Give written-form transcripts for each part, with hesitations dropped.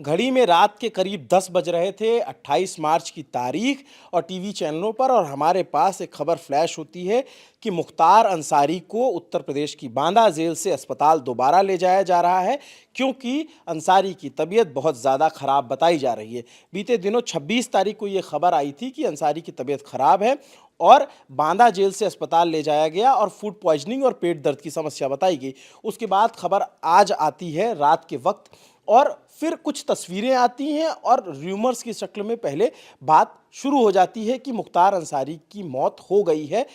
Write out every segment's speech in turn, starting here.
घड़ी में रात के करीब 10 बज रहे थे, 28 मार्च की तारीख, और टीवी चैनलों पर और हमारे पास एक खबर फ्लैश होती है कि मुख्तार अंसारी को उत्तर प्रदेश की बांदा जेल से अस्पताल दोबारा ले जाया जा रहा है, क्योंकि अंसारी की तबीयत बहुत ज़्यादा ख़राब बताई जा रही है। बीते दिनों 26 तारीख को ये खबर आई थी कि अंसारी की तबीयत ख़राब है और बांदा जेल से अस्पताल ले जाया गया और फूड पॉइजनिंग और पेट दर्द की समस्या बताई गई। उसके बाद खबर आज आती है रात के वक्त, और फिर कुछ तस्वीरें आती हैं और र्यूमर्स की शक्ल में पहले बात शुरू हो जाती है कि मुख्तार अंसारी की मौत हो गई है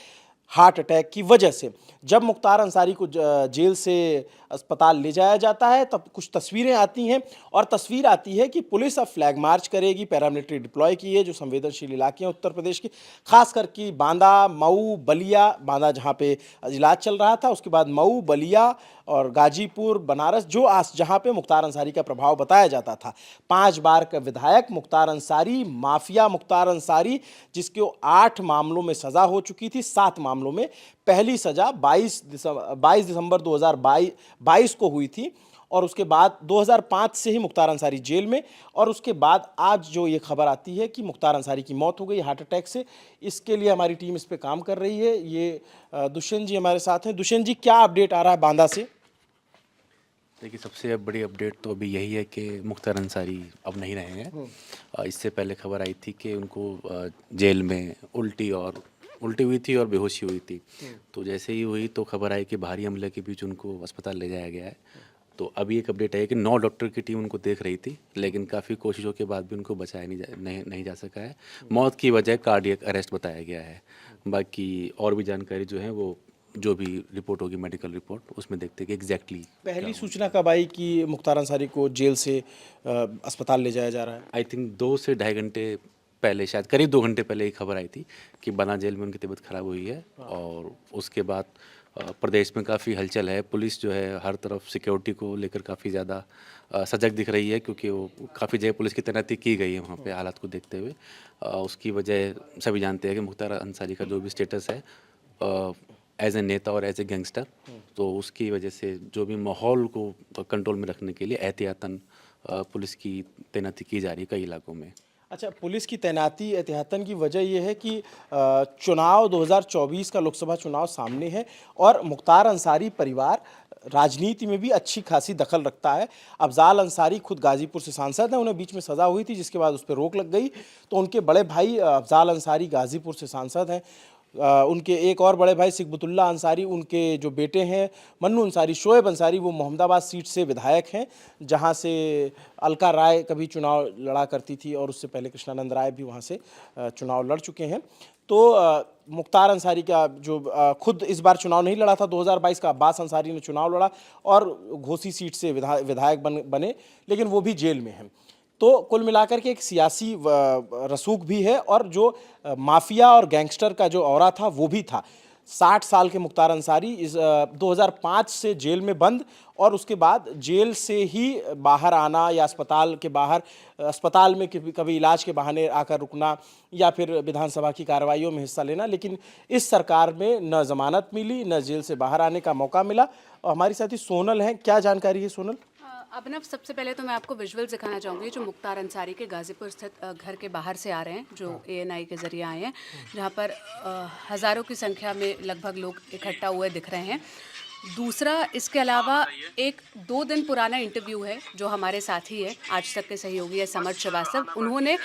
हार्ट अटैक की वजह से। जब मुख्तार अंसारी को जेल से अस्पताल ले जाया जाता है तब कुछ तस्वीरें आती हैं, और तस्वीर आती है कि पुलिस अब फ्लैग मार्च करेगी, पैरामिलिट्री डिप्लॉय की है जो संवेदनशील इलाके हैं उत्तर प्रदेश के, खास करके बांदा, मऊ, बलिया। बांदा जहाँ पे इलाज चल रहा था, उसके बाद मऊ, बलिया और गाजीपुर, बनारस, जहाँ पे मुख्तार अंसारी का प्रभाव बताया जाता था। 5 बार का विधायक मुख्तार अंसारी, माफिया मुख्तार अंसारी, जिसके 8 मामलों में सज़ा हो चुकी थी, 7 मामलों में। पहली सज़ा 22 दिसंबर 2022 को हुई थी, और उसके बाद 2005 से ही मुख्तार अंसारी जेल में। और उसके बाद आज जो ये खबर आती है कि मुख्तार अंसारी की मौत हो गई हार्ट अटैक से, इसके लिए हमारी टीम इस पे काम कर रही है। ये दुष्यंत जी हमारे साथ हैं। दुष्यंत जी, क्या अपडेट आ रहा है बांदा से? देखिए, सबसे बड़ी अपडेट तो अभी यही है कि मुख्तार अंसारी अब नहीं रहे हैं। इससे पहले खबर आई थी कि उनको जेल में उल्टी हुई थी और बेहोशी हुई थी। तो जैसे ही हुई तो खबर आई कि भारी हमले के बीच उनको अस्पताल ले जाया गया है। तो अभी एक अपडेट है कि 9 डॉक्टर की टीम उनको देख रही थी, लेकिन काफ़ी कोशिशों के बाद भी उनको बचाया नहीं जा सका है। मौत की वजह कार्डियक अरेस्ट बताया गया है। बाकी और भी जानकारी जो है वो जो भी रिपोर्ट होगी, मेडिकल रिपोर्ट, उसमें देखते हैं कि एग्जैक्टली पहली सूचना कब आई कि मुख्तार अंसारी को जेल से अस्पताल ले जाया जा रहा है? आई थिंक 2 से ढाई घंटे पहले, शायद करीब 2 घंटे पहले ही खबर आई थी कि बना जेल में उनकी तबीयत खराब हुई है। और उसके बाद प्रदेश में काफ़ी हलचल है। पुलिस जो है हर तरफ सिक्योरिटी को लेकर काफ़ी ज़्यादा सजग दिख रही है, क्योंकि वो काफ़ी जगह पुलिस की तैनाती की गई है वहाँ पे हालात को देखते हुए। उसकी वजह सभी जानते हैं कि मुख्तार अंसारी का जो भी स्टेटस है एज ए नेता और एज ए गैंगस्टर, तो उसकी वजह से जो भी माहौल को कंट्रोल में रखने के लिए एहतियातन पुलिस की तैनाती की जा रही है कई इलाकों में। अच्छा, पुलिस की तैनाती एहतियातन की वजह यह है कि चुनाव 2024 का लोकसभा चुनाव सामने है, और मुख्तार अंसारी परिवार राजनीति में भी अच्छी खासी दखल रखता है। अफजाल अंसारी खुद गाजीपुर से सांसद हैं, उन्हें बीच में सज़ा हुई थी जिसके बाद उस पर रोक लग गई, तो उनके बड़े भाई अफजाल अंसारी गाजीपुर से सांसद हैं। उनके एक और बड़े भाई सिकबतुल्ला अंसारी, उनके जो बेटे हैं मन्नू अंसारी, शोएब अंसारी, वो मोहम्मदाबाद सीट से विधायक हैं, जहां से अलका राय कभी चुनाव लड़ा करती थी, और उससे पहले कृष्णानंद राय भी वहां से चुनाव लड़ चुके हैं। तो मुख्तार अंसारी का जो खुद इस बार चुनाव नहीं लड़ा था 2022 का, अब्बास अंसारी ने चुनाव लड़ा और घोसी सीट से विधायक बने, लेकिन वो भी जेल में हैं। तो कुल मिलाकर के एक सियासी रसूख भी है, और जो माफिया और गैंगस्टर का जो ऑरा था वो भी था। 60 साल के मुख्तार अंसारी इस 2005 से जेल में बंद, और उसके बाद जेल से ही बाहर आना या अस्पताल में कभी इलाज के बहाने आकर रुकना, या फिर विधानसभा की कार्रवाइयों में हिस्सा लेना, लेकिन इस सरकार में न जमानत मिली, न जेल से बाहर आने का मौका मिला। और हमारी साथी सोनल हैं, क्या जानकारी है सोनल? अभिनव, सबसे पहले तो मैं आपको विजुअल दिखाना चाहूँगी जो मुख्तार अंसारी के गाज़ीपुर स्थित घर के बाहर से आ रहे हैं, जो ANI के ज़रिए आए हैं, जहाँ पर हज़ारों की संख्या में लगभग लोग इकट्ठा हुए दिख रहे हैं। दूसरा, इसके अलावा एक 2 दिन पुराना इंटरव्यू है जो हमारे साथी है, आज तक के सहयोगी है समर श्रीवास्तव, उन्होंने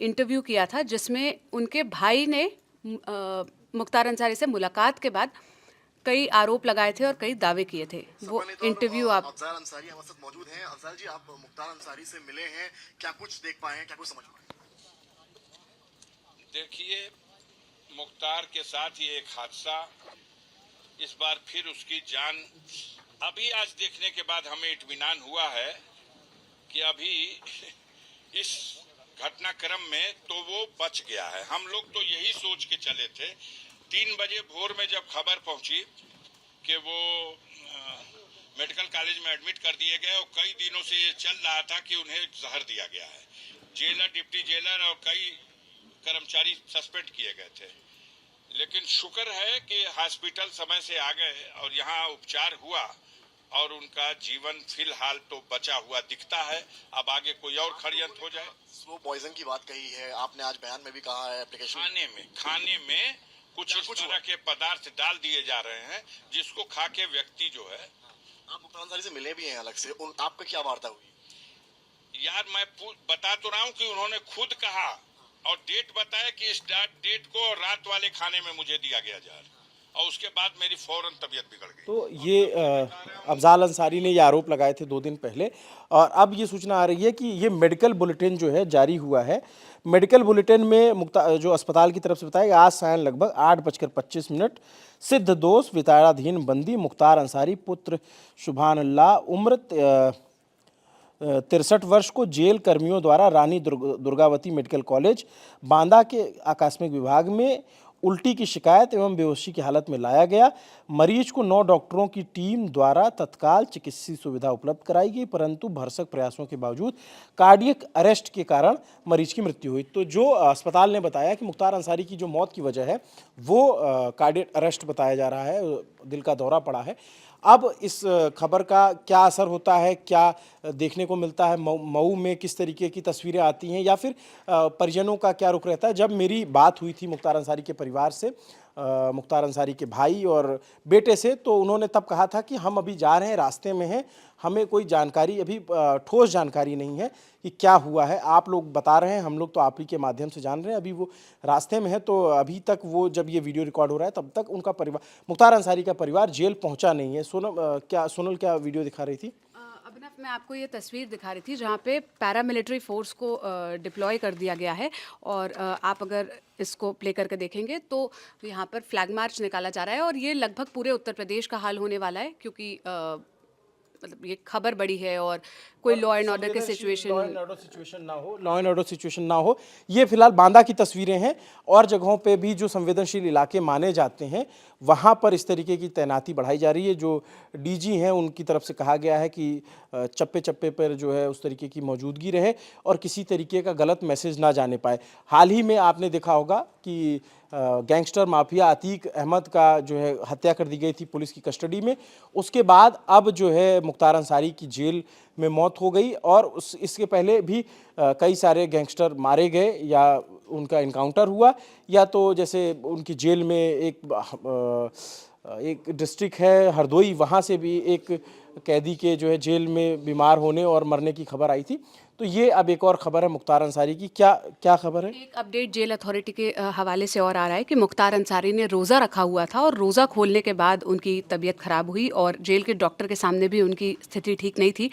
इंटरव्यू किया था जिसमें उनके भाई ने मुख्तार अंसारी से मुलाकात के बाद कई आरोप लगाए थे और कई दावे किए थे। वो इंटरव्यू आप अफजाल अंसारी हमारे साथ मौजूद हैं। अफजाल जी, आप मुख्तार अंसारी से मिले हैं, क्या कुछ देख पाए हैं, क्या कुछ समझ पाए? देखिए, मुख्तार के साथ ये एक हादसा, इस बार फिर उसकी जान, अभी आज देखने के बाद हमें इत्मीनान हुआ है कि अभी इस घटनाक्रम में तो वो बच गया है। हम लोग तो यही सोच के चले थे, 3 बजे भोर में जब खबर पहुंची कि वो मेडिकल कॉलेज में एडमिट कर दिए गए, और कई दिनों से ये चल रहा था कि उन्हें जहर दिया गया है। जेलर, डिप्टी जेलर और कई कर्मचारी सस्पेंड किए गए थे, लेकिन शुक्र है कि हॉस्पिटल समय से आ गए और यहाँ उपचार हुआ और उनका जीवन फिलहाल तो बचा हुआ दिखता है। अब आगे कोई और षड्यंत्र हो जाए। स्लो पॉइजन की बात कही है आपने, आज बयान में भी कहा है एप्लीकेशन खाने में कुछ इस तरह के पदार्थ डाल दिए जा रहे हैं जिसको खा के व्यक्ति जो है। आप मुख्तार अंसारी से मिले भी हैं अलग से, आपका क्या वार्ता हुई? यार मैं बता तो रहा हूँ कि उन्होंने खुद कहा और डेट बताया कि इस डेट को रात वाले खाने में मुझे दिया गया जा रहा, और उसके बाद मेरी फौरन तबीयत बिगड़ गई। तो ये अफजाल अंसारी ने ये आरोप लगाए थे 2 दिन पहले, और अब ये सूचना आ रही है कि ये मेडिकल बुलेटिन जो है जारी हुआ है। मेडिकल बुलेटिन में जो अस्पताल की तरफ से बताया गया, आज सायं लगभग 8:25 सिद्ध दोष विचाराधीन बंदी मुख्तार अंसारी पुत्र सुभान अल्लाह उम्र 63 वर्ष को जेल कर्मियों द्वारा रानी दुर्गावती मेडिकल कॉलेज बांदा के आकस्मिक विभाग में उल्टी की शिकायत एवं बेहोशी की हालत में लाया गया। मरीज को 9 डॉक्टरों की टीम द्वारा तत्काल चिकित्सीय सुविधा उपलब्ध कराई गई, परंतु भरसक प्रयासों के बावजूद कार्डियक अरेस्ट के कारण मरीज की मृत्यु हुई। तो जो अस्पताल ने बताया कि मुख्तार अंसारी की जो मौत की वजह है वो कार्डियक अरेस्ट बताया जा रहा है, दिल का दौरा पड़ा है। अब इस खबर का क्या असर होता है, क्या देखने को मिलता है, मऊ में किस तरीके की तस्वीरें आती हैं, या फिर परिजनों का क्या रुख रहता है। जब मेरी बात हुई थी मुख्तार अंसारी के परिवार से, मुख्तार अंसारी के भाई और बेटे से, तो उन्होंने तब कहा था कि हम अभी जा रहे हैं, रास्ते में हैं, हमें कोई जानकारी अभी ठोस जानकारी नहीं है कि क्या हुआ है। आप लोग बता रहे हैं, हम लोग तो आप ही के माध्यम से जान रहे हैं, अभी वो रास्ते में है। तो अभी तक वो, जब ये वीडियो रिकॉर्ड हो रहा है तब तक उनका परिवार, मुख्तार अंसारी का परिवार जेल पहुंचा नहीं है। सोनल क्या वीडियो दिखा रही थी? अभिनव, मैं आपको ये तस्वीर दिखा रही थी जहाँ पे पैरामिलिट्री फोर्स को डिप्लॉय कर दिया गया है, और आप अगर इसको प्ले करके देखेंगे तो यहाँ पर फ्लैग मार्च निकाला जा रहा है, और ये लगभग पूरे उत्तर प्रदेश का हाल होने वाला है, क्योंकि मतलब ये खबर बड़ी है और कोई लॉ एंड ऑर्डर के situation law and order situation ना हो। ये फिलहाल बांदा की तस्वीरें हैं, और जगहों पे भी जो संवेदनशील इलाके माने जाते हैं वहाँ पर इस तरीके की तैनाती बढ़ाई जा रही है। जो डीजी हैं उनकी तरफ से कहा गया है कि चप्पे चप्पे पर जो है उस तरीके की मौजूदगी रहे और किसी तरीके का गलत मैसेज ना जाने पाए। हाल ही में आपने देखा होगा कि गैंगस्टर माफिया अतीक अहमद का जो है हत्या कर दी गई थी पुलिस की कस्टडी में। उसके बाद अब जो है मुख्तार अंसारी की जेल में मौत हो गई, और इसके पहले भी कई सारे गैंगस्टर मारे गए या उनका इनकाउंटर हुआ, या तो जैसे उनकी जेल में एक डिस्ट्रिक्ट है हरदोई, वहाँ से भी एक कैदी के जो है जेल में बीमार होने और मरने की खबर आई थी। तो ये अब एक और खबर है मुख्तार अंसारी की। क्या खबर है? एक अपडेट जेल अथॉरिटी के हवाले से और आ रहा है कि मुख्तार अंसारी ने रोज़ा रखा हुआ था, और रोज़ा खोलने के बाद उनकी तबीयत खराब हुई, और जेल के डॉक्टर के सामने भी उनकी स्थिति ठीक नहीं थी।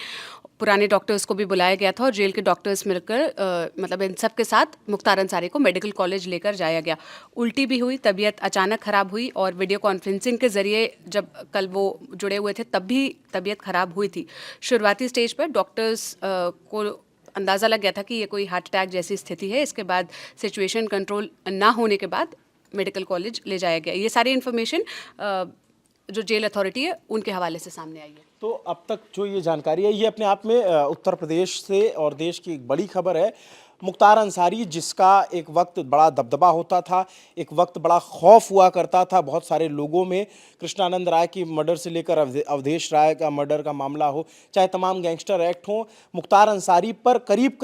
पुराने डॉक्टर्स को भी बुलाया गया था, और जेल के डॉक्टर्स मिलकर मतलब इन सब के साथ मुख्तार अंसारी को मेडिकल कॉलेज लेकर जाया गया। उल्टी भी हुई, तबीयत अचानक ख़राब हुई, और वीडियो कॉन्फ्रेंसिंग के ज़रिए जब कल वो जुड़े हुए थे तब भी तबीयत ख़राब हुई थी। शुरुआती स्टेज पर डॉक्टर्स को अंदाज़ा लग गया था कि ये कोई हार्ट अटैक जैसी स्थिति है। इसके बाद सिचुएशन कंट्रोल ना होने के बाद मेडिकल कॉलेज ले जाया गया। ये सारी इन्फॉर्मेशन जो जेल अथॉरिटी है उनके हवाले से सामने आई है। तो अब तक जो ये जानकारी है ये अपने आप में उत्तर प्रदेश से और देश की एक बड़ी खबर है। मुख्तार अंसारी, जिसका एक वक्त बड़ा दबदबा होता था, एक वक्त बड़ा खौफ हुआ करता था बहुत सारे लोगों में, कृष्णानंद राय की मर्डर से लेकर अवधेश राय का मर्डर का मामला हो, चाहे तमाम गैंगस्टर एक्ट हो, मुख्तार अंसारी पर करीब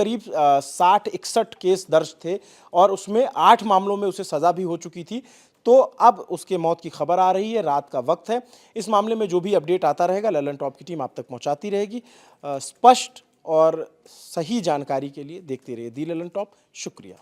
60-61 केस दर्ज थे, और उसमें 8 मामलों में उसे सज़ा भी हो चुकी थी। तो अब उसके मौत की खबर आ रही है, रात का वक्त है। इस मामले में जो भी अपडेट आता रहेगा ललन टॉप की टीम आप तक पहुंचाती रहेगी। स्पष्ट और सही जानकारी के लिए देखते रहिए दी ललन टॉप। शुक्रिया।